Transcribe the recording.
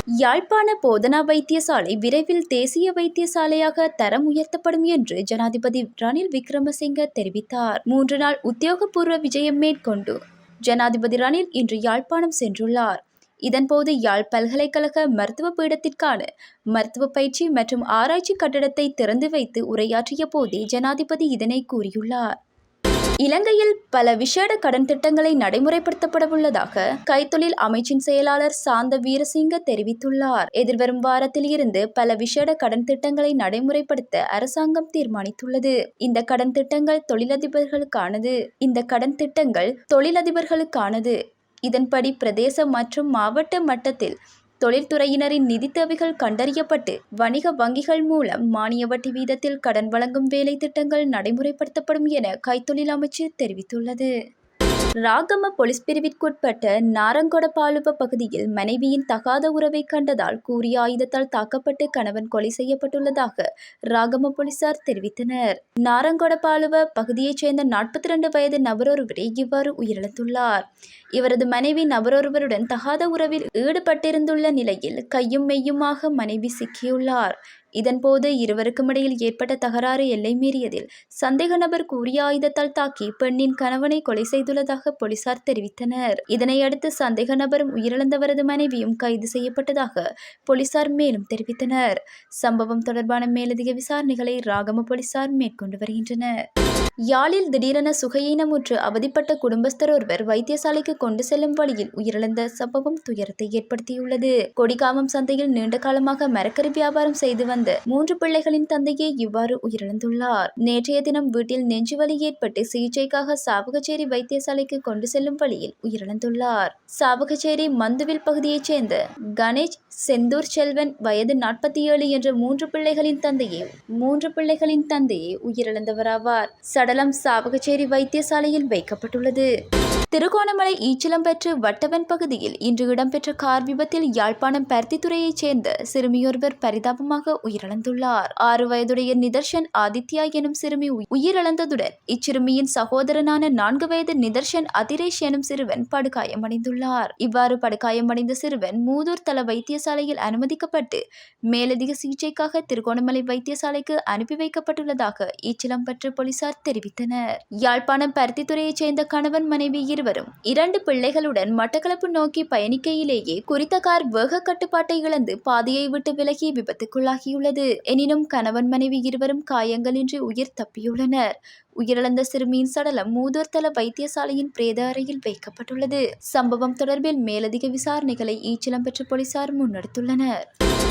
யாழ்ப்பாண போதனா வைத்தியசாலை விரைவில் தேசிய வைத்தியசாலையாக தரம் உயர்த்தப்படும் என்று ஜனாதிபதி ரணில் விக்ரமசிங்க தெரிவித்தார். 3 நாள் உத்தியோகபூர்வ விஜயம் மேற்கொண்டு ஜனாதிபதி ரணில் இன்று யாழ்ப்பாணம் சென்றுள்ளார். இதன்போது யாழ் பல்கலைக்கழக மருத்துவ பீடத்திற்கான மருத்துவ பயிற்சி மற்றும் ஆராய்ச்சி கட்டடத்தை திறந்து வைத்து உரையாற்றிய போதே ஜனாதிபதி இதனை கூறியுள்ளார். இலங்கையில் பல விசேட கடன் திட்டங்களை நடைமுறைப்படுத்தப்படவுள்ளதாக கைத்தொழில் அமைச்சின் செயலாளர் சாந்த வீரசிங்க தெரிவித்துள்ளார். எதிர்வரும் வாரத்தில் இருந்து பல விசேட கடன் திட்டங்களை நடைமுறைப்படுத்த அரசாங்கம் தீர்மானித்துள்ளது. இந்த கடன் திட்டங்கள் தொழிலதிபர்களுக்கானது. இதன்படி பிரதேச மற்றும் மாவட்ட மட்டத்தில் தொழில்துறையினரின் நிதி தேவைகள் கண்டறியப்பட்டு வணிக வங்கிகள் மூலம் மானிய வட்டி வீதத்தில் கடன் வழங்கும் வேலை திட்டங்கள் நடைமுறைப்படுத்தப்படும் என கைத்தொழில் அமைச்சு தெரிவித்துள்ளது. ராகம பொலிஸ் பிரிவிற்குட்பட்ட நாரங்கொடபாலுவ பகுதியில் மனைவியின் தகாத உறவை கண்டதால் கூறிய ஆயுதத்தால் தாக்கப்பட்டு கணவன் கொலை செய்யப்பட்டுள்ளதாக ராகம போலீசார் தெரிவித்தனர். நாரங்கொடபாலுவ பகுதியைச் சேர்ந்த 42 வயது நபரொருவரே இவ்வாறு உயிரிழந்துள்ளார். இவரது மனைவி நபரொருவருடன் தகாத உறவில் ஈடுபட்டிருந்துள்ள நிலையில் கையும் மெய்யுமாக மனைவி சிக்கியுள்ளார். இதன்போது இருவருக்கும் இடையில் ஏற்பட்ட தகராறு எல்லை மீறியதில் சந்தேக நபர் கூறிய ஆயுதத்தால் தாக்கி பெண்ணின் கணவனை கொலை செய்துள்ளதாக போலீசார் தெரிவித்தனர். இதனையடுத்து சந்தேக நபரும் உயிரிழந்தவரது மனைவியும் கைது செய்யப்பட்டதாக போலீசார் மேலும் தெரிவித்தனர். சம்பவம் தொடர்பான மேலதிக விசாரணைகளை ராகம போலீசார் மேற்கொண்டு வருகின்றனர். யாழில் திடீரென சுகையீனமுற்று அவதிப்பட்ட குடும்பஸ்தர் ஒருவர் வைத்தியசாலைக்கு கொண்டு செல்லும் வழியில் உயிரிழந்த சம்பவம் துயரத்தை ஏற்படுத்தியுள்ளது. கொடிகாமம் சந்தையில் நீண்ட காலமாக மரக்கறி வியாபாரம் செய்து வந்த 3 பிள்ளைகளின் தந்தையே இவ்வாறு உயிரிழந்துள்ளார். நேற்றைய தினம் வீட்டில் நெஞ்சுவலி ஏற்பட்டு சிகிச்சைக்காக சாவகச்சேரி வைத்தியசாலைக்கு கொண்டு செல்லும் வழியில் உயிரிழந்துள்ளார். சாவகச்சேரி மந்துவில் பகுதியைச் சேர்ந்த கணேஷ் செந்தூர் செல்வன் வயது 47 என்ற 3 பிள்ளைகளின் தந்தையே உயிரிழந்தவராவார். சடலம் சாவகச்சேரி வைத்தியசாலையில் வைக்கப்பட்டுள்ளது. திருகோணமலை ஈச்சலம்பற்று வட்டவன் பகுதியில் இன்று இடம்பெற்ற கார் விபத்தில் யாழ்ப்பாணம் பருத்தித்துறையைச் சேர்ந்த சிறுமியொருவர் பரிதாபமாக உயிரிழந்துள்ளார். 6 வயதுடைய நிதர்ஷன் ஆதித்யா எனும் சிறுமி உயிரிழந்ததுடன் இச்சிறுமியின் சகோதரனான 4 வயது நிதர்ஷன் அதிரேஷ் எனும் சிறுவன் படுகாயமடைந்துள்ளார். இவ்வாறு படுகாயமடைந்த சிறுவன் மூதூர் தள வைத்தியசாலையில் அனுமதிக்கப்பட்டு மேலதிக சிகிச்சைக்காக திருகோணமலை வைத்தியசாலைக்கு அனுப்பி வைக்கப்பட்டுள்ளதாக ஈச்சலம்பற்று போலீசார் தெரிவித்தனர். யாழ்ப்பாணம் பருத்தித்துறையைச் சேர்ந்த கணவன் மனைவி இருவரும் 2 பிள்ளைகளுடன் மட்டக்களப்பு நோக்கி பயணிக்கையிலேயே குறித்த கார் வேக கட்டுப்பாட்டை இழந்து பாதையை விட்டு விலகி விபத்துக்குள்ளாகியுள்ளது. எனினும் கணவன் மனைவி இருவரும் காயங்களின்றி உயிர் தப்பியுள்ளனர். உயிரிழந்த சிறுமியின் சடலம் மூதூர் தள வைத்தியசாலையின் பிரேத அறையில் வைக்கப்பட்டுள்ளது. சம்பவம் தொடர்பில் மேலதிக விசாரணைகளை ஈச்சலம்பற்று போலீசார் முன்னெடுத்துள்ளனர்.